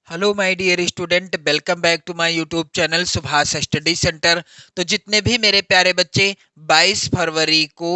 Hello my dear student, welcome back to my YouTube channel Subhash study centre. तो जितने भी मेरे प्यारे बच्चे 22 फरवरी को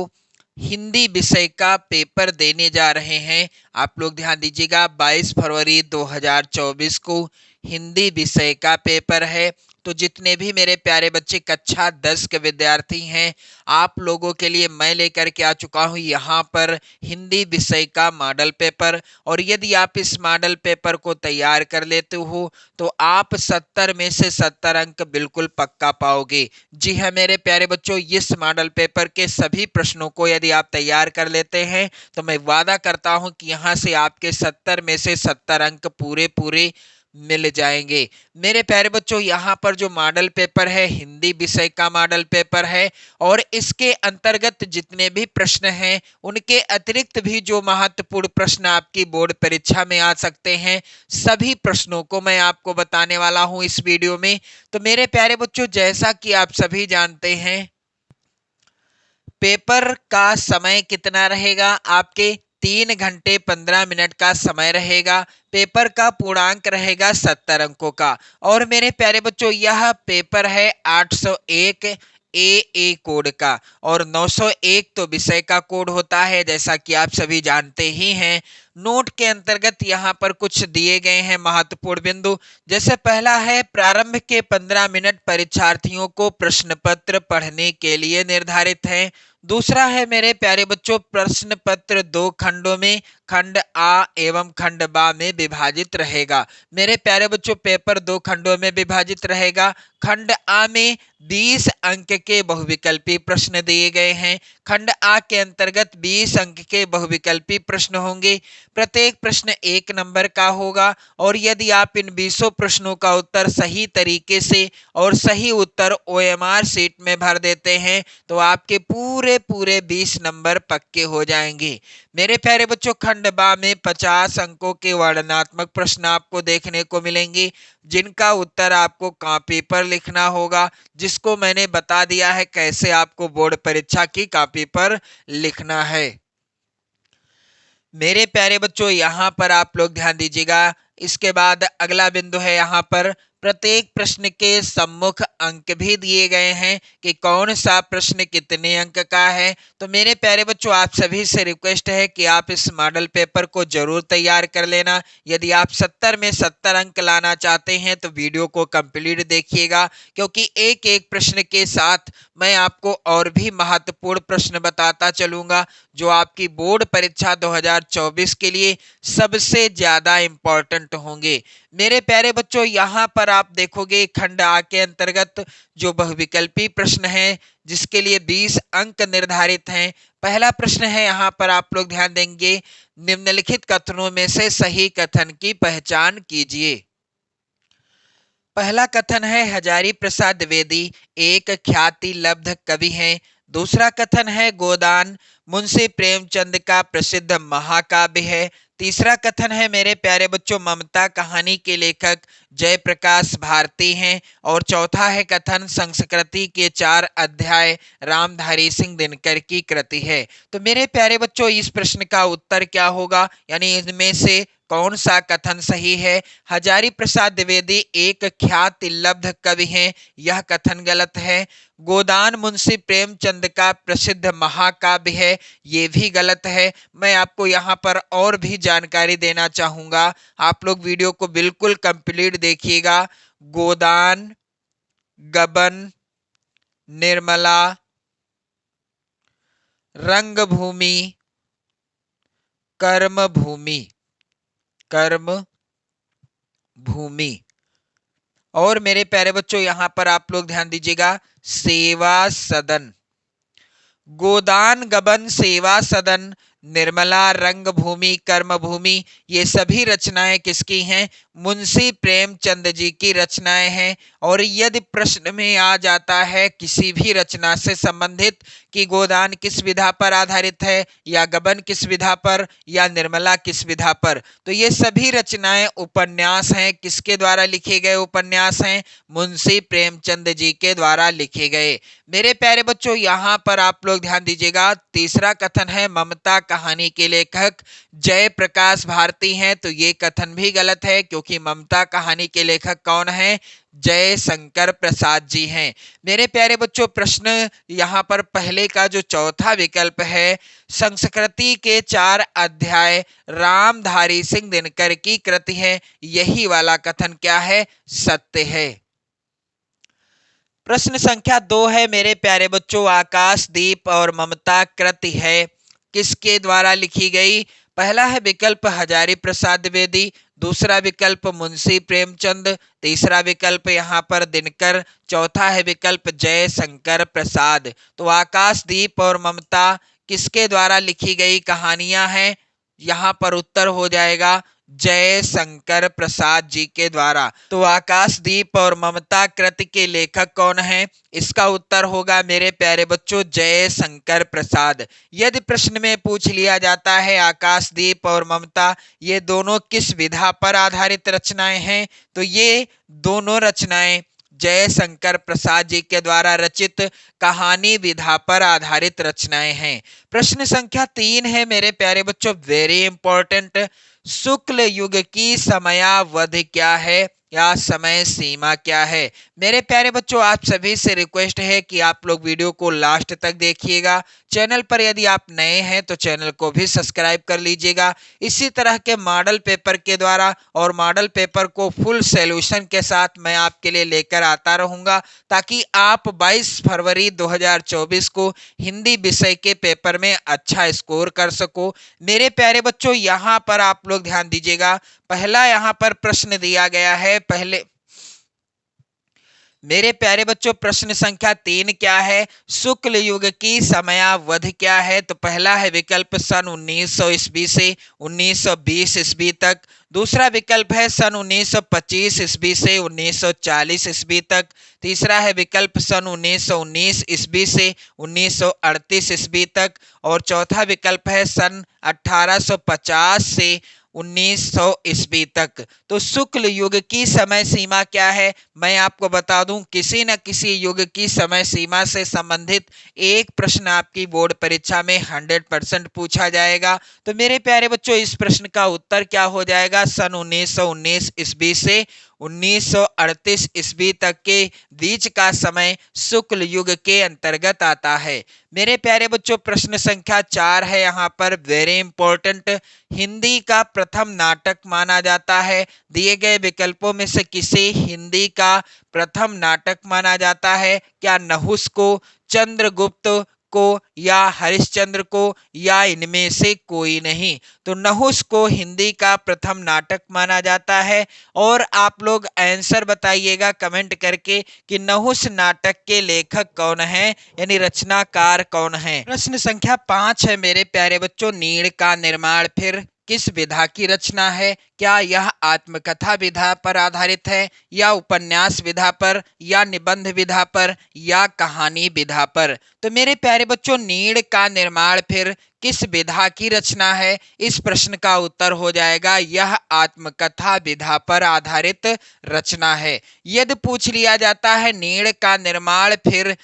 हिंदी विषय का पेपर देने जा रहे हैं, आप लोग ध्यान दीजिएगा। 22 फरवरी 2024 को हिंदी विषय का पेपर है। तो जितने भी मेरे प्यारे बच्चे कक्षा 10 के विद्यार्थी हैं, आप लोगों के लिए मैं लेकर के आ चुका हूं यहाँ पर हिंदी विषय का मॉडल पेपर। और यदि आप इस मॉडल पेपर को तैयार कर लेते हो तो आप 70 में से 70 अंक बिल्कुल पक्का पाओगे। जी हाँ मेरे प्यारे बच्चों, इस मॉडल पेपर के सभी प्रश्नों को यदि आप तैयार कर लेते हैं तो मैं वादा करता हूं कि यहां से आपके 70 में से 70 अंक पूरे पूरे मिल जाएंगे। मेरे प्यारे बच्चों, यहाँ पर जो मॉडल पेपर है हिंदी विषय का मॉडल पेपर है, और इसके अंतर्गत जितने भी प्रश्न हैं उनके अतिरिक्त भी जो महत्वपूर्ण प्रश्न आपकी बोर्ड परीक्षा में आ सकते हैं, सभी प्रश्नों को मैं आपको बताने वाला हूं इस वीडियो में। तो मेरे प्यारे बच्चों, जैसा कि आप सभी जानते हैं, पेपर का समय कितना रहेगा? आपके 3 घंटे 15 मिनट का समय रहेगा। पेपर का पूर्णांक रहेगा 70 अंकों का। और मेरे प्यारे बच्चों, यह पेपर है 801 ए कोड का, और 901 तो विषय का कोड होता है, जैसा कि आप सभी जानते ही हैं। नोट के अंतर्गत यहाँ पर कुछ दिए गए हैं महत्वपूर्ण बिंदु। जैसे पहला है, प्रारंभ के 15 मिनट परीक्षार्थियों को प्रश्न पत्र पढ़ने के लिए निर्धारित है। दूसरा है मेरे प्यारे बच्चों, प्रश्न पत्र 2 खंडों में, खंड आ एवं खंड बा में विभाजित रहेगा। मेरे प्यारे बच्चों, पेपर 2 खंडों में विभाजित रहेगा। खंड आ में 20 अंक के बहुविकल्पी प्रश्न दिए गए हैं। खंड आ के अंतर्गत 20 अंक के बहुविकल्पी प्रश्न होंगे। प्रत्येक प्रश्न 1 नंबर का होगा, और यदि आप इन 20 प्रश्नों का उत्तर सही तरीके से और सही उत्तर ओएमआर शीट में भर देते हैं तो आपके पूरे पूरे 20 नंबर पक्के हो जाएंगे। मेरे प्यारे बच्चों, खंड बा में 50 अंकों के वर्णनात्मक प्रश्न आपको देखने को मिलेंगे, जिनका उत्तर आपको कॉपी पर लिखना होगा, जिसको मैंने बता दिया है कैसे आपको बोर्ड परीक्षा की कॉपी पर लिखना है। मेरे प्यारे बच्चों, यहाँ पर आप लोग ध्यान दीजिएगा। इसके बाद अगला बिंदु है, यहाँ पर प्रत्येक प्रश्न के सम्मुख अंक भी दिए गए हैं कि कौन सा प्रश्न कितने अंक का है। तो मेरे प्यारे बच्चों, आप सभी से रिक्वेस्ट है कि आप इस मॉडल पेपर को जरूर तैयार कर लेना। यदि आप 70 में 70 अंक लाना चाहते हैं तो वीडियो को कंप्लीट देखिएगा, क्योंकि एक एक प्रश्न के साथ मैं आपको और भी महत्वपूर्ण प्रश्न बताता चलूंगा, जो आपकी बोर्ड परीक्षा 2024 के लिए सबसे ज्यादा इंपॉर्टेंट होंगे। मेरे प्यारे बच्चों, यहाँ पर आप देखोगे खंड आ के अंतर्गत जो बहुविकल्पी प्रश्न है, जिसके लिए 20 अंक निर्धारित हैं। पहला प्रश्न है, यहाँ पर आप लोग ध्यान देंगे, निम्नलिखित कथनों में से सही कथन की पहचान कीजिए। पहला कथन है, हजारी प्रसाद द्विवेदी एक ख्याति लब्ध कवि हैं। दूसरा कथन है, गोदान मुंशी प्रेमचंद का प्रसिद्ध महाकाव्य है। तीसरा कथन है मेरे प्यारे बच्चों, ममता कहानी के लेखक जयप्रकाश भारती हैं। और चौथा है कथन, संस्कृति के 4 अध्याय रामधारी सिंह दिनकर की कृति है। तो मेरे प्यारे बच्चों, इस प्रश्न का उत्तर क्या होगा, यानी इनमें से कौन सा कथन सही है? हजारी प्रसाद द्विवेदी एक ख्याति लब्ध कवि हैं, यह कथन गलत है। गोदान मुंशी प्रेमचंद का प्रसिद्ध महाकाव्य है, ये भी गलत है। मैं आपको यहाँ पर और भी जानकारी देना चाहूंगा, आप लोग वीडियो को बिल्कुल कंप्लीट देखिएगा। गोदान, गबन, निर्मला, रंगभूमि, कर्मभूमि, कर्म भूमि, और मेरे प्यारे बच्चों यहां पर आप लोग ध्यान दीजिएगा, सेवा सदन। गोदान, गबन, सेवा सदन, निर्मला, रंगभूमि, कर्मभूमि, ये सभी रचनाएं किसकी हैं? मुंशी प्रेमचंद जी की रचनाएं हैं। और यदि प्रश्न में आ जाता है किसी भी रचना से संबंधित कि गोदान किस विधा पर आधारित है, या गबन किस विधा पर, या निर्मला किस विधा पर, तो ये सभी रचनाएं उपन्यास हैं। किसके द्वारा लिखे गए उपन्यास हैं? मुंशी प्रेमचंद जी के द्वारा लिखे गए। मेरे प्यारे बच्चों, यहाँ पर आप लोग ध्यान दीजिएगा। तीसरा कथन है, ममता कहानी के लेखक जयप्रकाश भारती हैं, तो ये कथन भी गलत है क्योंकि ममता कहानी के लेखक कौन है? जयशंकर प्रसाद जी हैं। मेरे प्यारे बच्चों, प्रश्न यहाँ पर पहले का जो चौथा विकल्प है, संस्कृति के 4 अध्याय रामधारी सिंह दिनकर की कृति है, यही वाला कथन क्या है? सत्य है। प्रश्न संख्या 2 है मेरे प्यारे बच्चों, आकाशदीप और ममता कृति है किसके द्वारा लिखी गई? पहला है विकल्प हजारी प्रसाद द्विवेदी, दूसरा विकल्प मुंशी प्रेमचंद, तीसरा विकल्प यहाँ पर दिनकर, चौथा है विकल्प जयशंकर प्रसाद। तो आकाशदीप और ममता किसके द्वारा लिखी गई कहानियां हैं? यहाँ पर उत्तर हो जाएगा जयशंकर प्रसाद जी के द्वारा। तो आकाशदीप और ममता कृति के लेखक कौन हैं? इसका उत्तर होगा मेरे प्यारे बच्चों जयशंकर प्रसाद। यदि प्रश्न में पूछ लिया जाता है आकाशदीप और ममता ये दोनों किस विधा पर आधारित रचनाएं हैं, तो ये दोनों रचनाएं जयशंकर प्रसाद जी के द्वारा रचित कहानी विधा पर आधारित रचनाएं हैं। प्रश्न संख्या 3 है मेरे प्यारे बच्चों, वेरी इंपॉर्टेंट, शुक्ल युग की समयावधि क्या है या समय सीमा क्या है? मेरे प्यारे बच्चों, आप सभी से रिक्वेस्ट है कि आप लोग वीडियो को लास्ट तक देखिएगा। चैनल पर यदि आप नए हैं तो चैनल को भी सब्सक्राइब कर लीजिएगा। इसी तरह के मॉडल पेपर के द्वारा और मॉडल पेपर को फुल सॉल्यूशन के साथ मैं आपके लिए लेकर आता रहूंगा, ताकि आप 22 फरवरी 2024 को हिंदी विषय के पेपर में अच्छा स्कोर कर सको। मेरे प्यारे बच्चों, यहाँ पर आप लोग ध्यान दीजिएगा, पहला यहाँ पर प्रश्न दिया गया है। पहले मेरे प्यारे बच्चों, प्रश्न संख्या 3 क्या है? शुक्ल युग की समयावधि क्या है? तो पहला है विकल्प सन 1900 ईस्वी से 1920 ईस्वी तक, दूसरा विकल्प है सन 1925 ईस्वी से 1940 ईस्वी तक, तीसरा है विकल्प सन 1919 ईस्वी से 1938 ईस्वी तक, और चौथा विकल्प है सन 1850 से 1900 ईस्वी तक। तो शुक्ल युग की समय सीमा क्या है? मैं आपको बता दूं, किसी न किसी युग की समय सीमा से संबंधित एक प्रश्न आपकी बोर्ड परीक्षा में 100% पूछा जाएगा। तो मेरे प्यारे बच्चों, इस प्रश्न का उत्तर क्या हो जाएगा? सन 1919 ईस्वी से 1938 ईस्वी तक के बीच का समय शुक्ल युग के अंतर्गत आता है। मेरे प्यारे बच्चों, प्रश्न संख्या 4 है यहाँ पर, वेरी इंपॉर्टेंट, हिंदी का प्रथम नाटक माना जाता है। दिए गए विकल्पों में से किसे हिंदी का प्रथम नाटक माना जाता है? क्या नहुस को, चंद्रगुप्त को, या हरिश्चंद्र को, या इनमें से कोई नहीं? तो नहुस को हिंदी का प्रथम नाटक माना जाता है। और आप लोग आंसर बताइएगा कमेंट करके कि नहुस नाटक के लेखक कौन है, यानी रचनाकार कौन है। प्रश्न संख्या 5 है मेरे प्यारे बच्चों, नीड़ का निर्माण फिर किस विधा की रचना है? क्या यह आत्मकथा विधा पर आधारित है, या उपन्यास विधा पर, या निबंध विधा पर, या कहानी विधा पर? तो मेरे प्यारे बच्चों, नीड़ का निर्माण फिर किस विधा की रचना है? इस प्रश्न का उत्तर हो जाएगा यह आत्मकथा विधा पर आधारित रचना है। यदि पूछ लिया जाता है नीड़ का निर्माण फिर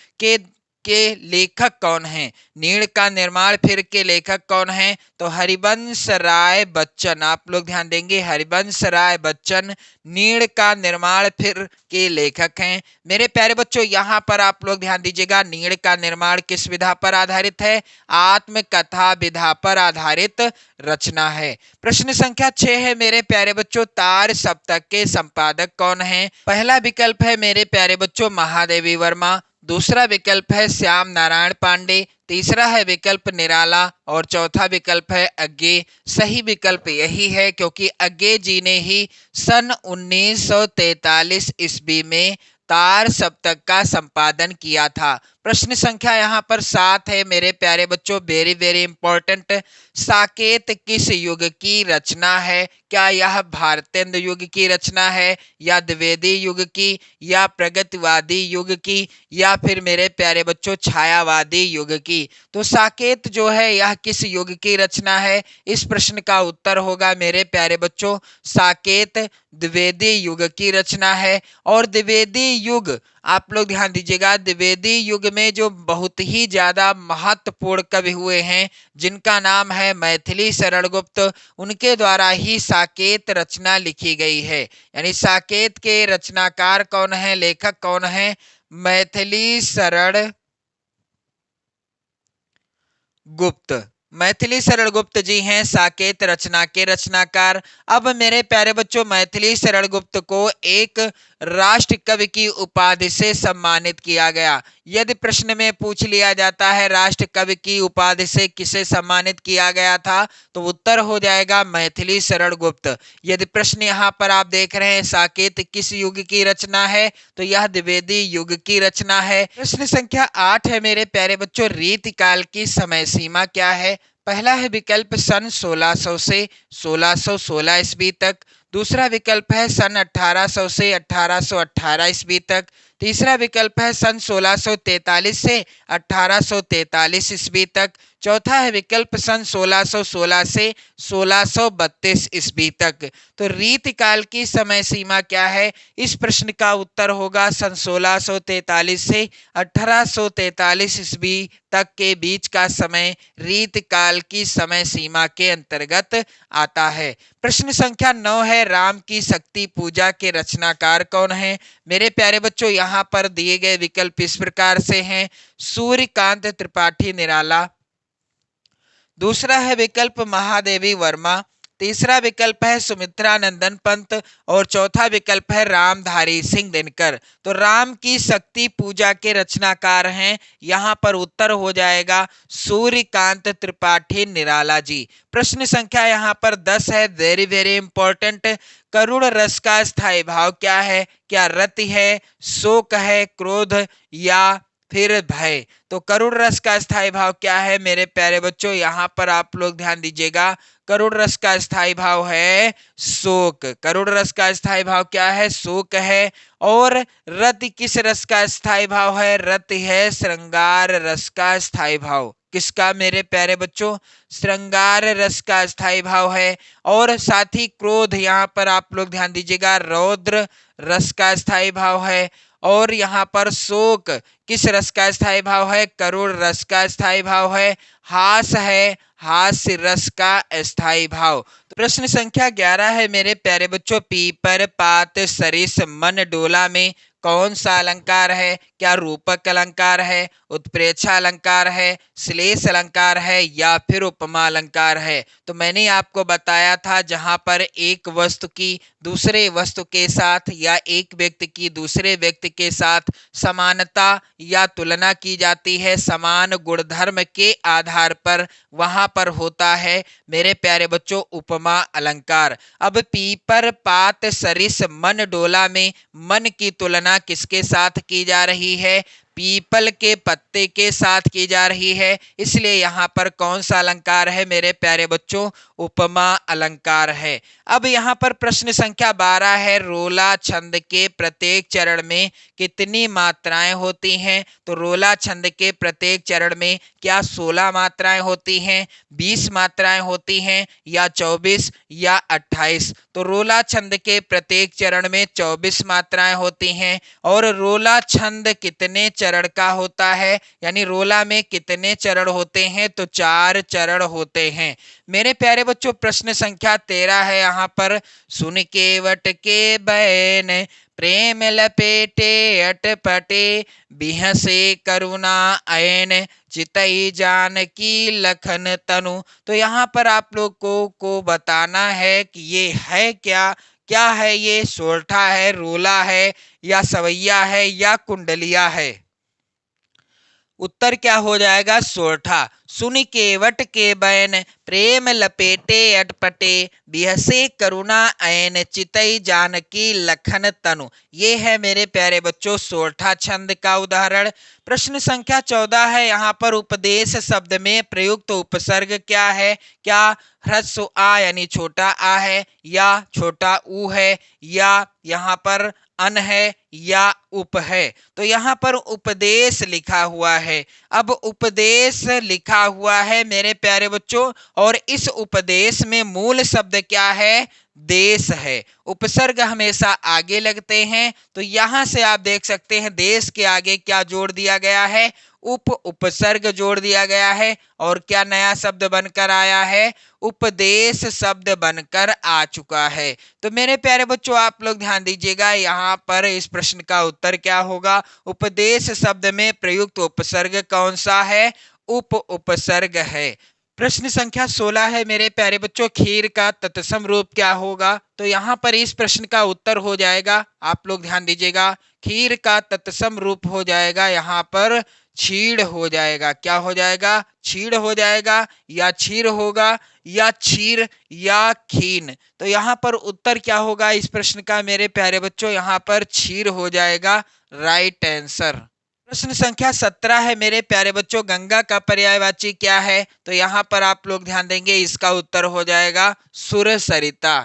के लेखक कौन हैं, नीड़ का निर्माण फिर के लेखक कौन हैं, तो हरिवंश राय बच्चन। आप लोग ध्यान देंगे, हरिवंश राय बच्चन नीड़ का निर्माण फिर के लेखक हैं। मेरे प्यारे बच्चों, यहाँ पर आप लोग ध्यान दीजिएगा, नीड़ का निर्माण किस विधा पर आधारित है? आत्मकथा विधा पर आधारित रचना है। प्रश्न संख्या 6 है मेरे प्यारे बच्चों, तार सप्तक के संपादक कौन हैं? पहला विकल्प है मेरे प्यारे बच्चों महादेवी वर्मा, दूसरा विकल्प है श्याम नारायण पांडे, तीसरा है विकल्प निराला, और चौथा विकल्प है अज्ञे। सही विकल्प यही है क्योंकि अज्ञे जी ने ही सन 1943 ईस्वी में तार सप्तक का संपादन किया था। प्रश्न संख्या यहाँ पर 7 है मेरे प्यारे बच्चों, वेरी वेरी इंपॉर्टेंट, साकेत किस युग की रचना है? क्या यह भारतेंद्र युग की रचना है, या द्विवेदी युग की, या प्रगतिवादी युग की, या फिर मेरे प्यारे बच्चों छायावादी युग की? तो साकेत जो है यह किस युग की रचना है? इस प्रश्न का उत्तर होगा मेरे प्यारे बच्चों साकेत द्विवेदी युग की रचना है। और द्विवेदी युग आप लोग ध्यान दीजिएगा, द्विवेदी युग में जो बहुत ही ज्यादा महत्वपूर्ण कवि हुए हैं जिनका नाम है मैथिली शरण गुप्त, उनके द्वारा ही साकेत रचना लिखी गई है। यानी साकेत के रचनाकार कौन है, लेखक कौन है? मैथिली शरण गुप्त। मैथिली शरण गुप्त जी हैं साकेत रचना के रचनाकार। अब मेरे प्यारे बच्चों, मैथिली शरण गुप्त को एक राष्ट्र कवि की उपाधि से सम्मानित किया गया। यदि प्रश्न में पूछ लिया जाता है राष्ट्र कवि की उपाधि से किसे सम्मानित किया गया था, तो उत्तर हो जाएगा मैथिली शरण गुप्त। यदि प्रश्न यहाँ पर आप देख रहे हैं साकेत किस युग की रचना है, तो यह द्विवेदी युग की रचना है। प्रश्न संख्या 8 है मेरे प्यारे बच्चों, रीतिकाल की समय सीमा क्या है? पहला है विकल्प सन 1600 से 1616 ईस्वी तक। दूसरा विकल्प है सन 1800 से 1818 ईस्वी तक। तीसरा विकल्प है सन 1643 से 1843 ईस्वी तक। चौथा है विकल्प सन 1616 से 1632 ईस्वी तक। तो रीतिकाल की समय सीमा क्या है? इस प्रश्न का उत्तर होगा सन 1643 से 1843 ईस्वी तक के बीच का समय रीतिकाल की समय सीमा के अंतर्गत आता है। प्रश्न संख्या 9 है, राम की शक्ति पूजा के रचनाकार कौन है? मेरे प्यारे बच्चों, यहाँ पर दिए गए विकल्प इस प्रकार से हैं: सूर्यकांत त्रिपाठी निराला। दूसरा है विकल्प महादेवी वर्मा। तीसरा विकल्प है सुमित्रा नंदन पंत। और चौथा विकल्प है रामधारी सिंह दिनकर। तो राम की शक्ति पूजा के रचनाकार हैं, यहाँ पर उत्तर हो जाएगा सूर्यकांत त्रिपाठी निराला जी। प्रश्न संख्या यहाँ पर 10 है, वेरी वेरी इंपॉर्टेंट। करुण रस का स्थायी भाव क्या है? क्या रति है, शोक है, क्रोध या फिर भय? तो करुण रस का स्थायी भाव क्या है मेरे प्यारे बच्चों? यहाँ पर आप लोग ध्यान दीजिएगा, करुण रस का स्थायी भाव है शोक। करुण रस का स्थायी भाव क्या है? शोक है। और रति किस रस का स्थायी भाव है? रति है श्रृंगार रस का स्थायी भाव। किसका मेरे प्यारे बच्चों? श्रृंगार रस का स्थायी भाव है। और साथ ही क्रोध, यहाँ पर आप लोग ध्यान दीजिएगा, रौद्र रस का स्थायी भाव है। और यहाँ पर शोक किस रस का स्थायी भाव है? करुण रस का स्थायी भाव है। हास है हास्य रस का स्थायी भाव। तो प्रश्न संख्या 11 है मेरे प्यारे बच्चों, पीपर पात सरिस मन डोला में कौन सा अलंकार है? क्या रूपक अलंकार है, उत्प्रेक्षा अलंकार है, श्लेष अलंकार है या फिर उपमा अलंकार है? तो मैंने आपको बताया था जहां पर एक वस्तु की दूसरे वस्तु के साथ या एक व्यक्ति की दूसरे व्यक्ति के साथ समानता या तुलना की जाती है समान गुणधर्म के आधार पर, वहां पर होता है मेरे प्यारे बच्चों उपमा अलंकार। अब पीपर पात सरिस मन डोला में मन की तुलना किसके साथ की जा रही है? पीपल के पत्ते के साथ की जा रही है, इसलिए यहाँ पर कौन सा अलंकार है मेरे प्यारे बच्चों? उपमा अलंकार है। अब यहाँ पर प्रश्न संख्या 12 है, रोला छंद के प्रत्येक चरण में कितनी मात्राएं होती हैं? तो रोला छंद के प्रत्येक चरण में क्या 16 मात्राएं होती हैं, 20 मात्राएं होती हैं या 24 या 28? तो रोला छंद के प्रत्येक चरण में 24 मात्राएं होती हैं। और रोला छंद कितने चरण का होता है? यानी रोला में कितने चरण होते हैं? तो 4 चरण होते हैं मेरे प्यारे बच्चों। प्रश्न संख्या 13 है यहाँ पर, सुन के वट के बैन प्रेम लपेटे अटपटे बिहसे करुणा ऐन चितई जान की लखन तनु। तो यहाँ पर आप लोग को बताना है कि ये है क्या? क्या है ये? सोरठा है, रोला है या सवैया है या कुंडलिया है? उत्तर क्या हो जाएगा? सोरठा। सुनि केवट के बैन प्रेम लपेटे अटपटे बिहसे करुणा ऐन चितई जानकी लखन तनु। ये है मेरे प्यारे बच्चों सोरठा छंद का उदाहरण। प्रश्न संख्या 14 है, यहाँ पर उपदेश शब्द में प्रयुक्त उपसर्ग क्या है? क्या ह्रस्व आ यानी छोटा आ है या छोटा ऊ है या यहाँ पर अन है या उप है? तो यहाँ पर उपदेश लिखा हुआ है। अब उपदेश लिखा लिखा हुआ है मेरे प्यारे बच्चों, और इस उपदेश में मूल शब्द क्या है? देश है। उपसर्ग हमेशा आगे लगते हैं, तो यहां से आप देख सकते हैं देश के आगे क्या जोड़ दिया गया है? उपसर्ग जोड़ दिया गया है। और क्या नया शब्द बनकर आया है? उपदेश शब्द बनकर आ चुका है। तो मेरे प्यारे बच्चों आप लोग ध्यान दीजिएगा, यहाँ पर इस प्रश्न का उत्तर क्या होगा? उपदेश शब्द में प्रयुक्त उपसर्ग कौन सा है? उपसर्ग है। प्रश्न संख्या 16 है मेरे प्यारे बच्चों, खीर का तत्सम रूप क्या होगा? तो यहाँ पर इस प्रश्न का उत्तर हो जाएगा, आप लोग ध्यान दीजिएगा, खीर का तत्सम रूप हो जाएगा यहाँ पर छीड़ हो जाएगा। क्या हो जाएगा? छीड़ हो जाएगा, या छीर होगा, या छीर, या खीन। तो यहाँ पर उत्तर क्या होगा इस प्रश्न का मेरे प्यारे बच्चों? यहाँ पर छीर हो जाएगा राइट आंसर। प्रश्न संख्या 17 है मेरे प्यारे बच्चों, गंगा का पर्यायवाची क्या है? तो यहाँ पर आप लोग ध्यान देंगे, इसका उत्तर हो जाएगा सुरसरिता।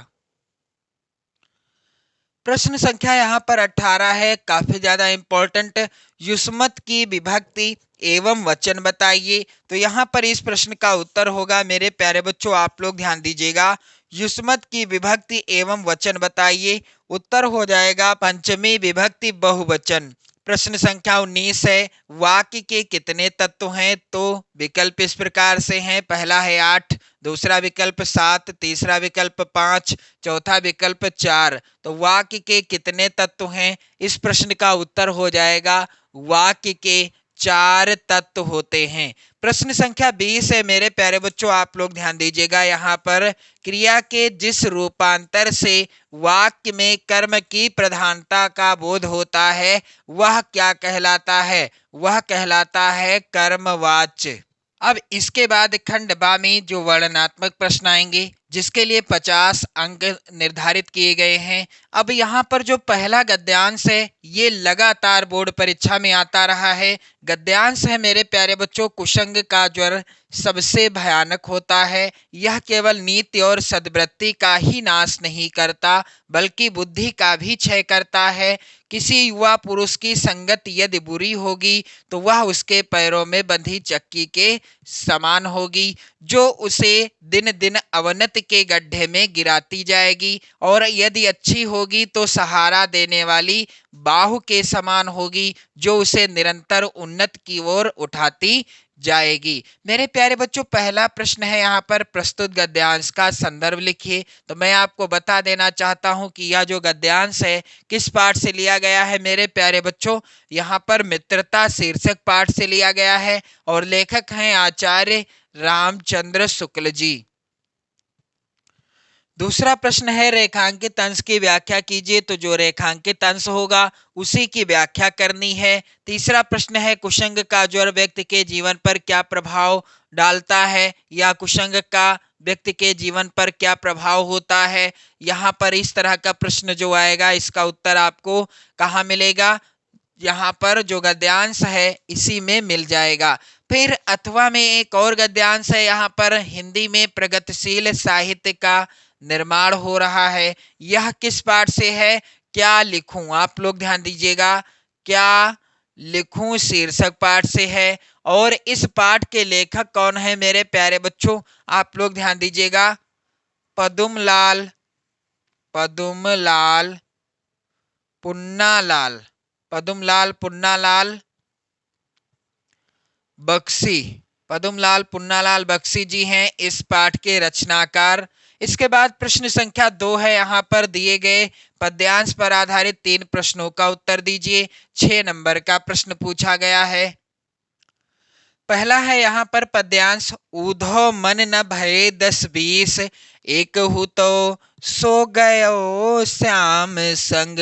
प्रश्न संख्या यहाँ पर 18 है, काफी ज्यादा इंपॉर्टेंट। युष्मत की विभक्ति एवं वचन बताइए। तो यहाँ पर इस प्रश्न का उत्तर होगा मेरे प्यारे बच्चों, आप लोग ध्यान दीजिएगा, युष्मत की विभक्ति एवं वचन बताइए। उत्तर हो जाएगा पंचमी विभक्ति बहुवचन। प्रश्न संख्या 19 है, वाक्य के कितने तत्व हैं? तो विकल्प इस प्रकार से हैं, पहला है 8, दूसरा विकल्प 7, तीसरा विकल्प 5, चौथा विकल्प 4। तो वाक्य के कितने तत्व हैं? इस प्रश्न का उत्तर हो जाएगा वाक्य के 4 तत्व होते हैं। प्रश्न संख्या 20 है मेरे प्यारे बच्चों, आप लोग ध्यान दीजिएगा, यहाँ पर क्रिया के जिस रूपांतर से वाक्य में कर्म की प्रधानता का बोध होता है वह क्या कहलाता है? वह कहलाता है कर्मवाच्य। अब इसके बाद खंड बा में जो वर्णनात्मक प्रश्न आएंगे जिसके लिए 50 अंक निर्धारित किए गए हैं। अब यहाँ पर जो पहला गद्यांश है ये लगातार बोर्ड परीक्षा में आता रहा है। गद्यांश है मेरे प्यारे बच्चों, कुसंग का ज्वर सबसे भयानक होता है। यह केवल नीति और सद्वृत्ति का ही नाश नहीं करता बल्कि बुद्धि का भी क्षय करता है। किसी युवा पुरुष की संगत यदि बुरी होगी तो वह उसके पैरों में बंधी चक्की के समान होगी जो उसे दिन दिन अवनति के गड्ढे में गिराती जाएगी, और यदि अच्छी होगी तो सहारा देने वाली बाहु के समान होगी जो उसे निरंतर उन्नति की ओर उठाती जाएगी। मेरे प्यारे बच्चों पहला प्रश्न है यहाँ पर, प्रस्तुत गद्यांश का संदर्भ लिखिए। तो मैं आपको बता देना चाहता हूँ कि यह जो गद्यांश है किस पाठ से लिया गया है मेरे प्यारे बच्चों? यहाँ पर मित्रता शीर्षक पाठ से लिया गया है और लेखक हैं आचार्य रामचंद्र शुक्ल जी। दूसरा प्रश्न है, रेखांकित अंश की व्याख्या कीजिए। तो जो रेखांकित अंश होगा उसी की व्याख्या करनी है। तीसरा प्रश्न है, कुसंग का ज्वर व्यक्ति के जीवन पर क्या प्रभाव डालता है, या कुसंग का व्यक्ति के जीवन पर क्या प्रभाव होता है। यहाँ पर इस तरह का प्रश्न जो आएगा इसका उत्तर आपको कहाँ मिलेगा? यहाँ पर जो गद्यांश है इसी में मिल जाएगा। फिर अथवा में एक और गद्यांश है, यहाँ पर हिंदी में प्रगतिशील साहित्य का निर्माण हो रहा है। यह किस पाठ से है? क्या लिखूं? आप लोग ध्यान दीजिएगा, क्या लिखूं शीर्षक पाठ से है। और इस पाठ के लेखक कौन है मेरे प्यारे बच्चों? आप लोग ध्यान दीजिएगा, पदुमलाल पुन्नालाल पदुमलाल पुन्नालाल बख्शी। पदुमलाल पुन्नालाल बख्शी जी हैं इस पाठ के रचनाकार। इसके बाद प्रश्न संख्या 2 है, यहाँ पर दिए गए पद्यांश पर आधारित 3 प्रश्नों का उत्तर दीजिए। 6 नंबर का प्रश्न पूछा गया है। पहला है यहाँ पर पद्यांश, ऊधो मन न भये 10-20, एक हु तो सो गयो श्याम संग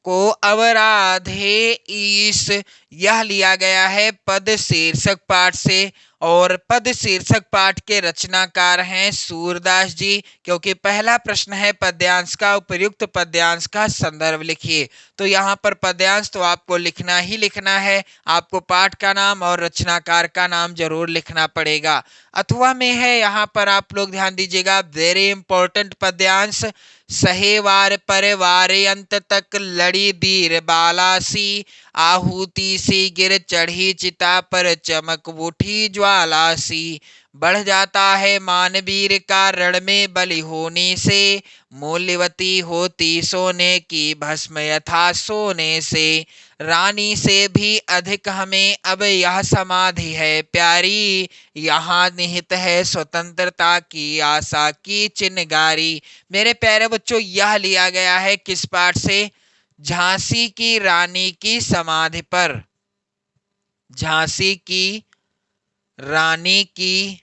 को अवराधे ईश। यह लिया गया है पद शीर्षक पाठ से, और पद शीर्षक पाठ के रचनाकार हैं सूरदास जी। क्योंकि पहला प्रश्न है पद्यांश का, उपयुक्त पद्यांश का संदर्भ लिखिए। तो यहाँ पर पद्यांश तो आपको लिखना ही लिखना है, आपको पाठ का नाम और रचनाकार का नाम जरूर लिखना पड़ेगा। अथवा में है यहाँ पर आप लोग ध्यान दीजिएगा, वेरी इंपॉर्टेंट पद्यांश, सहेवार परिवार अंत तक लड़ी बीर बालासी, आहुति सी गिर चढ़ी चिता पर चमक उठी ज्वालासी। बढ़ जाता है मानवीर का रण में बलि होने से, मूल्यवती होती सोने की भस्म यथा सोने से। रानी से भी अधिक हमें अब यह समाधि है प्यारी, यहाँ निहित है स्वतंत्रता की आशा की चिनगारी। मेरे प्यारे बच्चों, यह लिया गया है किस पाठ से? झांसी की रानी की समाधि पर। झांसी की रानी की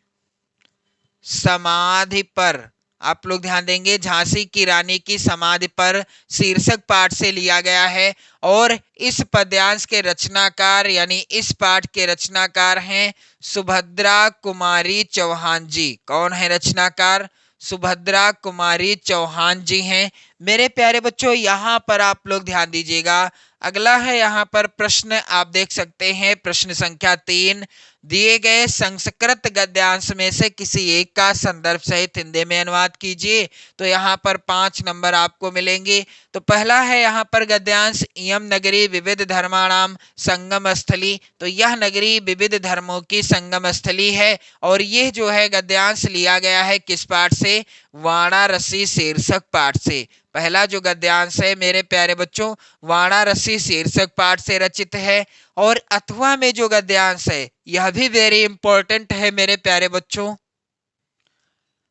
समाधि पर आप लोग ध्यान देंगे, झांसी की रानी की समाधि पर शीर्षक पाठ से लिया गया है। और इस पद्यांश के रचनाकार यानी इस पाठ के रचनाकार हैं सुभद्रा कुमारी चौहान जी। कौन है रचनाकार? सुभद्रा कुमारी चौहान जी हैं। मेरे प्यारे बच्चों, यहाँ पर आप लोग ध्यान दीजिएगा। अगला है यहाँ पर प्रश्न, आप देख सकते हैं प्रश्न संख्या 3। दिए गए संस्कृत गद्यांश में से किसी एक का संदर्भ सहित हिंदी में अनुवाद कीजिए। तो यहाँ पर 5 नंबर आपको मिलेंगे। तो पहला है यहाँ पर गद्यांश, इयम नगरी विविध धर्माणाम संगम स्थली। तो यह नगरी विविध धर्मों की संगम स्थली है। और यह जो है गद्यांश लिया गया है किस पाठ से? वाराणसी शीर्षक पाठ से। पहला जो गद्यांश है मेरे प्यारे बच्चों, वाराणसी शीर्षक पाठ से रचित है। और अथवा में जो गद्यांश है यह भी वेरी इंपॉर्टेंट है मेरे प्यारे बच्चों।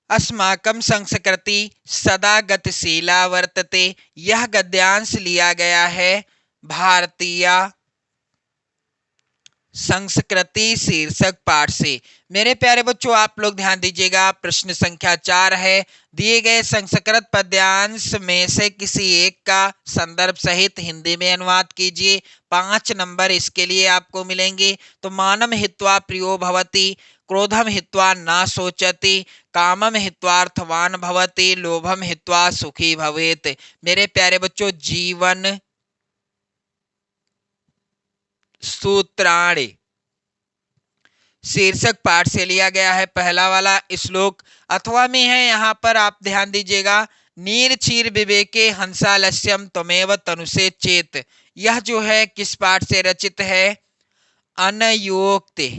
अस्माकं संस्कृति सदा गतिशीला वर्तते, यह गद्यांश लिया गया है भारतीय संस्कृति शीर्षक पाठ से। मेरे प्यारे बच्चों, आप लोग ध्यान दीजिएगा। प्रश्न संख्या 4 है, दिए गए संस्कृत पद्यांश में से किसी एक का संदर्भ सहित हिंदी में अनुवाद कीजिए। 5 नंबर इसके लिए आपको मिलेंगे। तो मानम हित्वा प्रियो भवति, क्रोधम हित्वा न सोचति, कामम हित्वार्थवान भवति, लोभम हित्वा सुखी भवेत। मेरे प्यारे बच्चों, जीवन सूत्राणि शीर्षक पाठ से लिया गया है पहला वाला श्लोक। अथवा में है यहाँ पर आप ध्यान दीजिएगा, नीर चीर विवेके हंसालस्यम त्वमेव तनुषे चेत। यह जो है किस पाठ से रचित है? अनयोक्ति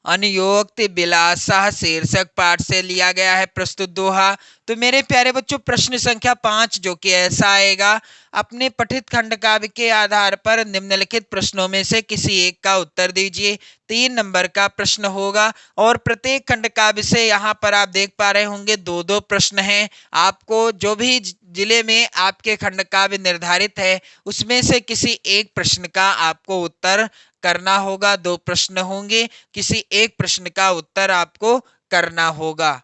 अनयोक्ति विलासा शीर्षक पाठ से लिया गया है प्रस्तुत दोहा। तो मेरे प्यारे बच्चों, प्रश्न संख्या 5 जो कि ऐसा आएगा, अपने पठित खंड काव्य के आधार पर निम्नलिखित प्रश्नों में से किसी एक का उत्तर दीजिए। 3 नंबर का प्रश्न होगा। और प्रत्येक खंड काव्य से यहाँ पर आप देख पा रहे होंगे 2-2 प्रश्न हैं। आपको जो भी जिले में आपके खंड काव्य निर्धारित है उसमें से किसी एक प्रश्न का आपको उत्तर करना होगा। 2 प्रश्न होंगे, किसी एक प्रश्न का उत्तर आपको करना होगा।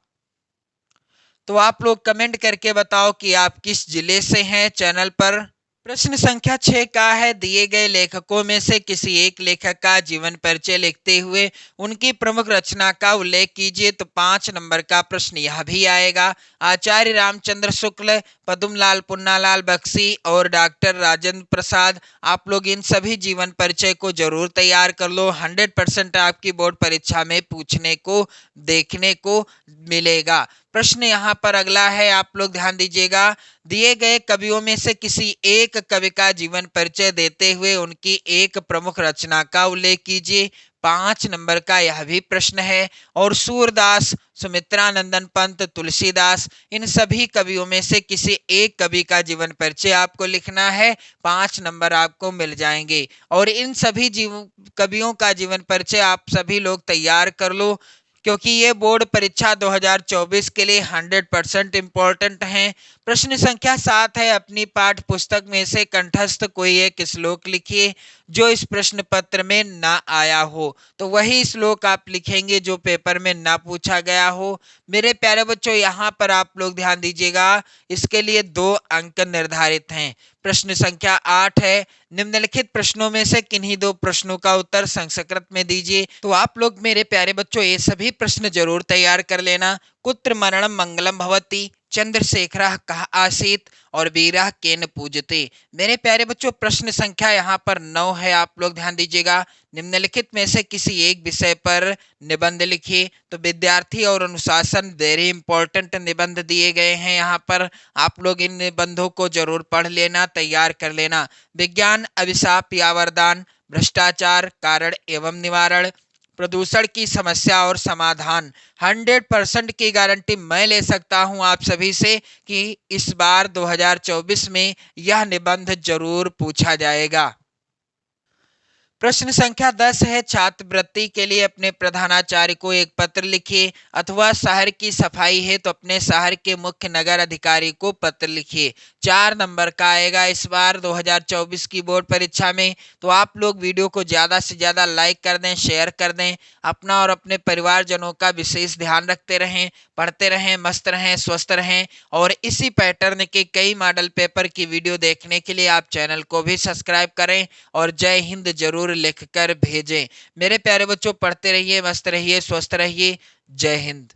तो आप लोग कमेंट करके बताओ कि आप किस जिले से हैं चैनल पर। प्रश्न संख्या 6 का है, दिए गए लेखकों में से किसी एक लेखक का जीवन परिचय लिखते हुए उनकी प्रमुख रचना का उल्लेख कीजिए। तो 5 नंबर का प्रश्न यह भी आएगा। आचार्य रामचंद्र शुक्ल, पद्मलाल पुन्नालाल बख्शी और डॉक्टर राजेंद्र प्रसाद। आप लोग इन सभी जीवन परिचय को जरूर तैयार कर लो। 100% आपकी बोर्ड परीक्षा में पूछने को देखने को मिलेगा। प्रश्न यहाँ पर अगला है, आप लोग ध्यान दीजिएगा। दिए गए कवियों में से किसी एक कवि का जीवन परिचय देते हुए उनकी एक प्रमुख रचना का उल्लेख कीजिए। 5 नंबर का यह भी प्रश्न है। और सूरदास, सुमित्रानंदन पंत, तुलसीदास, इन सभी कवियों में से किसी एक कवि का जीवन परिचय आपको लिखना है। 5 नंबर आपको मिल जाएंगे। और इन सभी कवियों का जीवन परिचय आप सभी लोग तैयार कर लो, क्योंकि ये बोर्ड परीक्षा 2024 के लिए 100% इम्पोर्टेंट है। प्रश्न संख्या 7 है, अपनी पाठ्य पुस्तक में से कंठस्थ कोई एक श्लोक लिखिए जो इस प्रश्न पत्र में ना आया हो। तो वही श्लोक आप लिखेंगे जो पेपर में ना पूछा गया हो। मेरे प्यारे बच्चों, यहाँ पर आप लोग ध्यान दीजिएगा, इसके लिए 2 अंक निर्धारित हैं। प्रश्न संख्या 8 है, निम्नलिखित प्रश्नों में से किन्हीं 2 प्रश्नों का उत्तर संस्कृत में दीजिए। तो आप लोग मेरे प्यारे बच्चों ये सभी प्रश्न जरूर तैयार कर लेना। कुत्र मरणम मंगलम भवति, चंद्रशेखरः कः आसीत और वीरः केन पूजते। मेरे प्यारे बच्चों, प्रश्न संख्या यहाँ पर 9 है, आप लोग ध्यान दीजिएगा। निम्नलिखित में से किसी एक विषय पर निबंध लिखिए। तो विद्यार्थी और अनुशासन वेरी इंपॉर्टेंट निबंध दिए गए हैं यहाँ पर, आप लोग इन निबंधों को जरूर पढ़ लेना, तैयार कर लेना। विज्ञान अभिशाप या वरदान, भ्रष्टाचार कारण एवं निवारण, प्रदूषण की समस्या और समाधान। 100% की गारंटी मैं ले सकता हूं आप सभी से कि इस बार 2024 में यह निबंध जरूर पूछा जाएगा। प्रश्न संख्या 10 है, छात्रवृत्ति के लिए अपने प्रधानाचार्य को एक पत्र लिखिए, अथवा शहर की सफाई है तो अपने शहर के मुख्य नगर अधिकारी को पत्र लिखिए। 4 नंबर का आएगा इस बार 2024 की बोर्ड परीक्षा में। तो आप लोग वीडियो को ज्यादा से ज्यादा लाइक कर दें, शेयर कर दें, अपना और अपने परिवारजनों का विशेष ध्यान रखते रहें, पढ़ते रहें, मस्त रहें, स्वस्थ रहें। और इसी पैटर्न के कई मॉडल पेपर की वीडियो देखने के लिए आप चैनल को भी सब्सक्राइब करें और जय हिंद जरूर लिखकर भेजें। मेरे प्यारे बच्चों, पढ़ते रहिए, मस्त रहिए, स्वस्थ रहिए। जय हिंद।